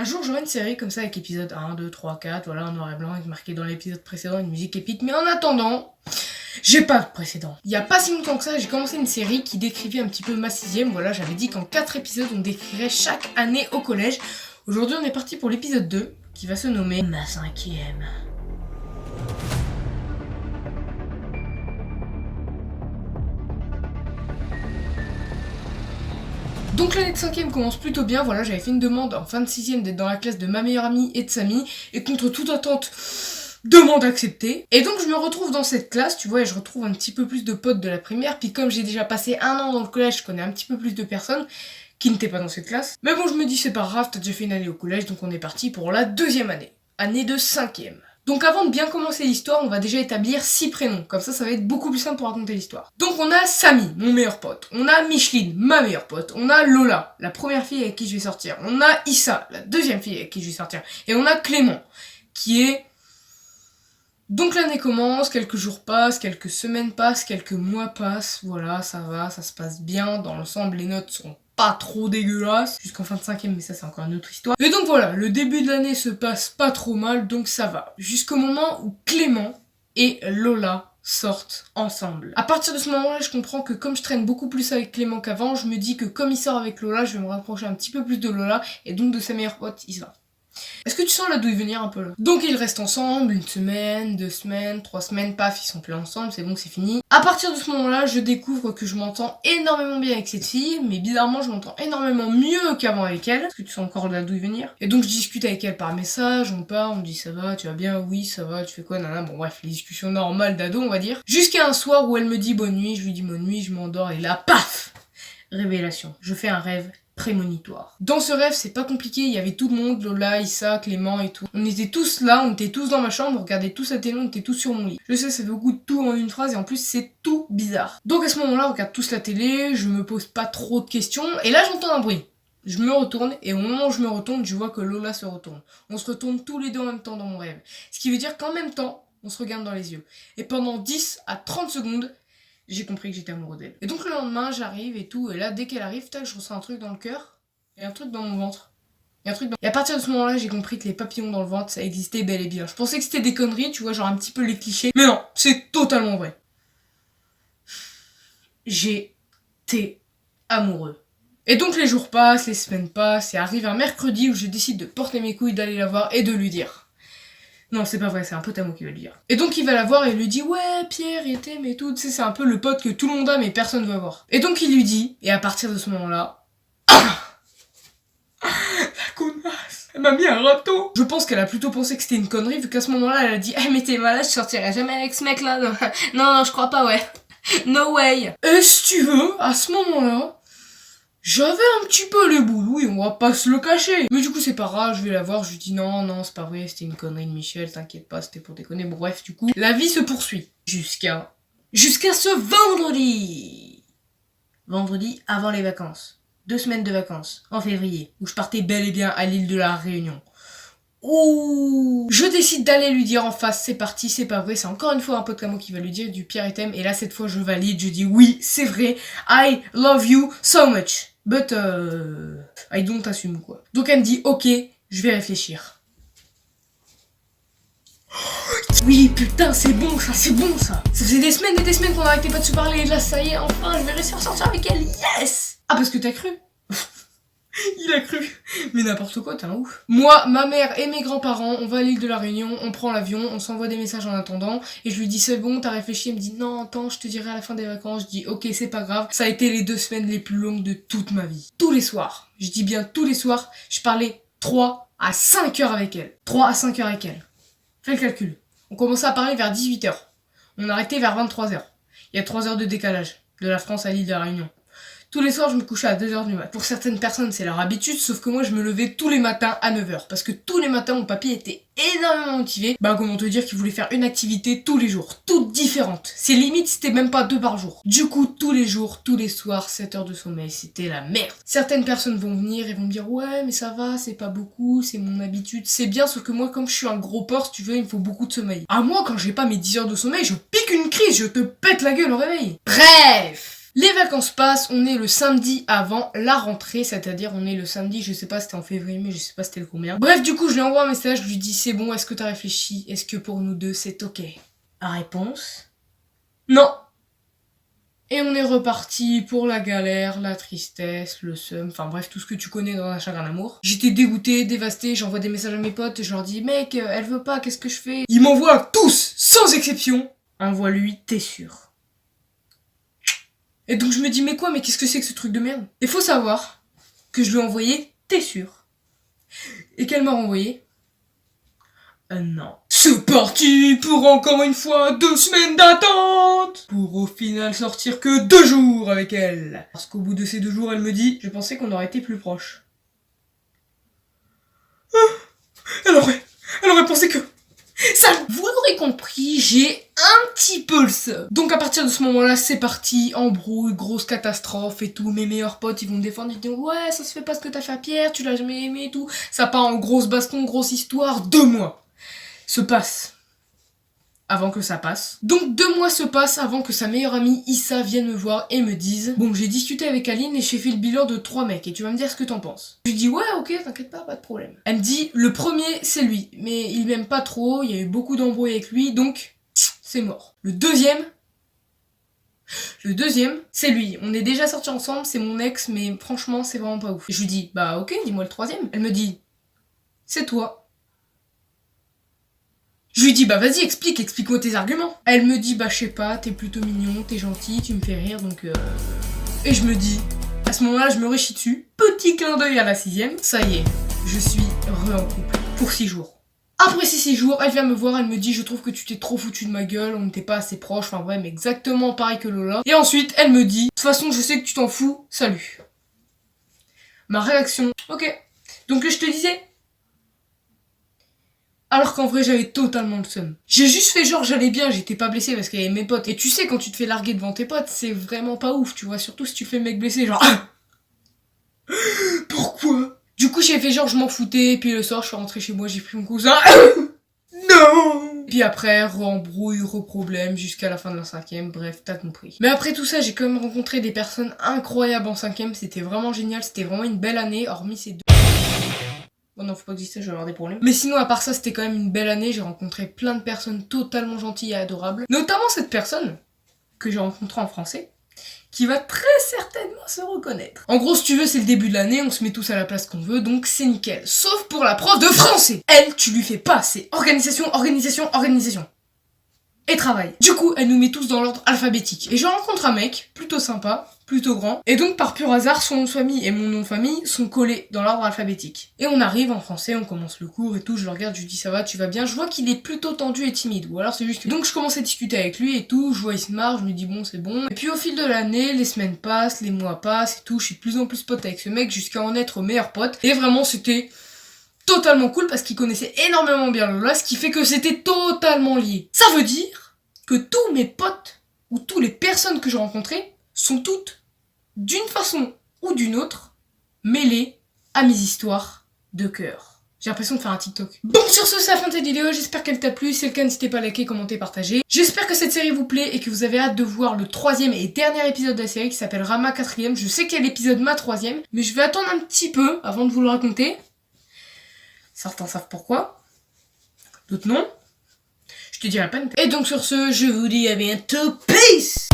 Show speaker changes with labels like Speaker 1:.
Speaker 1: Un jour, j'aurai une série comme ça avec épisode 1, 2, 3, 4, voilà, en noir et blanc, avec marqué dans l'épisode précédent une musique épique. Mais en attendant, j'ai pas de précédent. Il y a pas si longtemps que ça, j'ai commencé une série qui décrivait un petit peu ma 6ème. Voilà, j'avais dit qu'en 4 épisodes, on décrirait chaque année au collège. Aujourd'hui, on est parti pour l'épisode 2, qui va se nommer ma 5ème. Donc l'année de 5ème commence plutôt bien, voilà, j'avais fait une demande en fin de 6ème d'être dans la classe de ma meilleure amie et de Samy, et contre toute attente, demande acceptée. Et donc je me retrouve dans cette classe, tu vois, et je retrouve un petit peu plus de potes de la primaire, puis comme j'ai déjà passé 1 an dans le collège, je connais un petit peu plus de personnes qui n'étaient pas dans cette classe. Mais bon, je me dis c'est pas grave, t'as déjà fait une année au collège, donc on est parti pour la 2ème année, année de 5ème. Donc avant de bien commencer l'histoire, on va déjà établir 6 prénoms, comme ça va être beaucoup plus simple pour raconter l'histoire. Donc on a Samy, mon meilleur pote, on a Micheline, ma meilleure pote, on a Lola, la première fille avec qui je vais sortir, on a Issa, la deuxième fille avec qui je vais sortir, et on a Clément, qui est... Donc l'année commence, quelques jours passent, quelques semaines passent, quelques mois passent, voilà, ça va, ça se passe bien, dans l'ensemble les notes sont pas trop dégueulasses, jusqu'en fin de 5ème, mais ça c'est encore une autre histoire. Et donc voilà, le début de l'année se passe pas trop mal, donc ça va. Jusqu'au moment où Clément et Lola sortent ensemble. À partir de ce moment-là, je comprends que comme je traîne beaucoup plus avec Clément qu'avant, je me dis que comme il sort avec Lola, je vais me rapprocher un petit peu plus de Lola, et donc de sa meilleure pote, Isa. Est-ce que tu sens la douille venir un peu là? Donc ils restent ensemble, 1 semaine, 2 semaines, 3 semaines, paf, ils sont plus ensemble, c'est bon, c'est fini. À partir de ce moment-là, je découvre que je m'entends énormément bien avec cette fille, mais bizarrement, je m'entends énormément mieux qu'avant avec elle. Est-ce que tu sens encore la douille venir? Et donc je discute avec elle par message, on parle, on me dit ça va, tu vas bien, oui, ça va, tu fais quoi, nana, bon bref, les discussions normales d'ado, on va dire. Jusqu'à un soir où elle me dit bonne nuit, je lui dis bonne nuit, je m'endors, et là, paf! Révélation. Je fais un rêve prémonitoire. Dans ce rêve, c'est pas compliqué, il y avait tout le monde, Lola, Issa, Clément et tout. On était tous là, on était tous dans ma chambre, on regardait tous la télé, on était tous sur mon lit. Je sais, ça fait beaucoup de tout en une phrase et en plus c'est tout bizarre. Donc à ce moment-là, on regarde tous la télé, je me pose pas trop de questions et là j'entends un bruit. Je me retourne et au moment où je me retourne, je vois que Lola se retourne. On se retourne tous les deux en même temps dans mon rêve. Ce qui veut dire qu'en même temps, on se regarde dans les yeux. Et pendant 10 à 30 secondes, j'ai compris que j'étais amoureux d'elle. Et donc le lendemain, j'arrive et tout, et là, dès qu'elle arrive, tac, je ressens un truc dans le cœur, et un truc dans mon ventre. Et à partir de ce moment-là, j'ai compris que les papillons dans le ventre, ça existait bel et bien. Je pensais que c'était des conneries, tu vois, genre un petit peu les clichés. Mais non, c'est totalement vrai. J'étais amoureux. Et donc les jours passent, les semaines passent, et arrive un mercredi où je décide de porter mes couilles, d'aller la voir et de lui dire... Non, c'est pas vrai, c'est un pote à moi qui va le dire. Et donc il va la voir et il lui dit « Ouais, Pierre, il t'aime et tout. » Tu sais, c'est un peu le pote que tout le monde a mais personne veut avoir. Et donc il lui dit, et à partir de ce moment-là... la connasse, elle m'a mis un râteau. Je pense qu'elle a plutôt pensé que c'était une connerie vu qu'à ce moment-là, elle a dit « Eh mais t'es malade, je sortirai jamais avec ce mec-là. » Non, je crois pas, ouais. No way. Et si tu veux, à ce moment-là... J'avais un petit peu les boules, oui, on va pas se le cacher. Mais du coup, c'est pas grave, je vais la voir, je lui dis non, c'est pas vrai, c'était une connerie de Michel, t'inquiète pas, c'était pour déconner. Bon, bref, du coup, la vie se poursuit. Jusqu'à ce vendredi. Vendredi avant les vacances. 2 semaines de vacances, en février, où je partais bel et bien à l'île de la Réunion. Ouh. Je décide d'aller lui dire en face, c'est parti, c'est pas vrai, c'est encore une fois un pote comme moi qui va lui dire du Pierre et t'aime, et là cette fois je valide, je dis oui, c'est vrai, I love you so much. But, I don't assume, quoi. Donc elle me dit, ok, je vais réfléchir. Oui, putain, c'est bon ça, c'est bon ça. Ça faisait des semaines et des semaines qu'on arrêtait pas de se parler, et là ça y est, enfin, je vais réussir à sortir avec elle, yes. Ah, parce que t'as cru. Il a cru. Mais n'importe quoi, t'es un ouf. Moi, ma mère et mes grands-parents, on va à l'île de la Réunion, on prend l'avion, on s'envoie des messages en attendant, et je lui dis c'est bon, t'as réfléchi, elle me dit non, attends, je te dirai à la fin des vacances, je dis ok, c'est pas grave, ça a été les 2 semaines les plus longues de toute ma vie. Tous les soirs, je dis bien tous les soirs, je parlais 3 à 5 heures avec elle. 3 à 5 heures avec elle. Fais le calcul. On commençait à parler vers 18h. On arrêtait vers 23h. Il y a 3 heures de décalage de la France à l'île de la Réunion. Tous les soirs, je me couchais à 2h du mat. Pour certaines personnes, c'est leur habitude, sauf que moi, je me levais tous les matins à 9h. Parce que tous les matins, mon papy était énormément motivé. Bah, comment te dire qu'il voulait faire une activité tous les jours. Toutes différentes. C'est limite, c'était même pas 2 par jour. Du coup, tous les jours, tous les soirs, 7 heures de sommeil, c'était la merde. Certaines personnes vont venir et vont me dire, ouais, mais ça va, c'est pas beaucoup, c'est mon habitude. C'est bien, sauf que moi, comme je suis un gros porc, si tu veux, il me faut beaucoup de sommeil. À moi, quand j'ai pas mes 10 heures de sommeil, je pique une crise, je te pète la gueule au réveil. Bref! Les vacances passent, on est le samedi avant la rentrée, c'est-à-dire on est le samedi, je sais pas, c'était en février, mais je sais pas c'était le combien. Bref, du coup, je lui envoie un message, je lui dis c'est bon, est-ce que t'as réfléchi? Est-ce que pour nous deux c'est ok? Réponse? Non. Et on est reparti pour la galère, la tristesse, le seum, enfin bref, tout ce que tu connais dans un chagrin d'amour. J'étais dégoûtée, dévastée, j'envoie des messages à mes potes, je leur dis mec, elle veut pas, qu'est-ce que je fais? Ils m'envoient tous, sans exception. Envoie-lui, t'es sûr. Et donc je me dis mais quoi, mais qu'est-ce que c'est que ce truc de merde? Il faut savoir que je lui ai envoyé, t'es sûr? Et qu'elle m'a renvoyé, non. C'est parti pour encore une fois 2 semaines d'attente pour au final sortir que 2 jours avec elle. Parce qu'au bout de ces 2 jours, elle me dit, je pensais qu'on aurait été plus proches. Elle aurait pensé que... Ça, vous l'aurez compris, j'ai un petit peu le seum. Donc à partir de ce moment-là, c'est parti, embrouille, grosse catastrophe et tout. Mes meilleurs potes, ils vont me défendre, ils disent ouais, ça se fait pas ce que t'as fait à Pierre, tu l'as jamais aimé et tout. Ça part en grosse baston, grosse histoire, 2 mois se passent avant que ça passe. Donc 2 mois se passent avant que sa meilleure amie Issa vienne me voir et me dise bon, j'ai discuté avec Aline et j'ai fait le bilan de 3 mecs et tu vas me dire ce que t'en penses. Je lui dis ouais, ok, t'inquiète pas de problème. Elle me dit le premier c'est lui, mais il m'aime pas trop, il y a eu beaucoup d'embrouilles avec lui, donc c'est mort. Le deuxième, c'est lui. On est déjà sortis ensemble, c'est mon ex, mais franchement c'est vraiment pas ouf. Et je lui dis bah ok, dis-moi le troisième. Elle me dit c'est toi. Je lui dis bah vas-y explique-moi tes arguments. Elle me dit bah je sais pas, t'es plutôt mignon, t'es gentil, tu me fais rire donc Et je me dis, à ce moment-là je me réchis dessus, petit clin d'œil à la 6ème, ça y est, je suis en couple pour 6 jours. Après ces 6 jours, elle vient me voir, elle me dit je trouve que tu t'es trop foutu de ma gueule, on n'était pas assez proches, enfin ouais mais exactement pareil que Lola. Et ensuite elle me dit, de toute façon je sais que tu t'en fous, salut. Ma réaction, ok. Donc je te disais, alors qu'en vrai, j'avais totalement le seum. J'ai juste fait genre j'allais bien, j'étais pas blessée parce qu'il y avait mes potes. Et tu sais, quand tu te fais larguer devant tes potes, c'est vraiment pas ouf, tu vois. Surtout si tu fais mec blessé, genre... Pourquoi? Du coup, j'ai fait genre je m'en foutais, puis le soir, je suis rentrée chez moi, j'ai pris mon cousin... Non. Puis après, re-embrouille, re-problème, jusqu'à la fin de la 5ème, bref, t'as compris. Mais après tout ça, j'ai quand même rencontré des personnes incroyables en 5ème, c'était vraiment génial, c'était vraiment une belle année, hormis ces 2... Oh non, faut pas exister, je vais avoir des problèmes. Mais sinon, à part ça, c'était quand même une belle année. J'ai rencontré plein de personnes totalement gentilles et adorables. Notamment cette personne, que j'ai rencontrée en français, qui va très certainement se reconnaître. En gros, si tu veux, c'est le début de l'année, on se met tous à la place qu'on veut, donc c'est nickel. Sauf pour la prof de français. Elle, tu lui fais pas, c'est organisation, organisation, organisation. Et travail. Du coup, elle nous met tous dans l'ordre alphabétique. Et je rencontre un mec, plutôt sympa, plutôt grand. Et donc, par pur hasard, son nom de famille et mon nom de famille sont collés dans l'ordre alphabétique. Et on arrive en français, on commence le cours et tout, je le regarde, je lui dis ça va, tu vas bien. Je vois qu'il est plutôt tendu et timide, ou alors c'est juste que... Donc je commence à discuter avec lui et tout, je vois il se marre, je me dis bon, c'est bon. Et puis au fil de l'année, les semaines passent, les mois passent et tout, je suis de plus en plus pote avec ce mec jusqu'à en être meilleur pote. Et vraiment, c'était... totalement cool parce qu'il connaissait énormément bien Lola, ce qui fait que c'était totalement lié. Ça veut dire que tous mes potes ou toutes les personnes que j'ai rencontrées sont toutes, d'une façon ou d'une autre, mêlées à mes histoires de cœur. J'ai l'impression de faire un TikTok. Bon, sur ce, c'est la fin de cette vidéo. J'espère qu'elle t'a plu. Si c'est le cas, n'hésitez pas à liker, commenter, partager. J'espère que cette série vous plaît et que vous avez hâte de voir le 3e et dernier épisode de la série qui s'appelle Rama 4ème. Je sais quel épisode ma 3e, mais je vais attendre un petit peu avant de vous le raconter. Certains savent pourquoi, d'autres non. Je te dirai pas. Et donc sur ce, je vous dis à bientôt. Peace!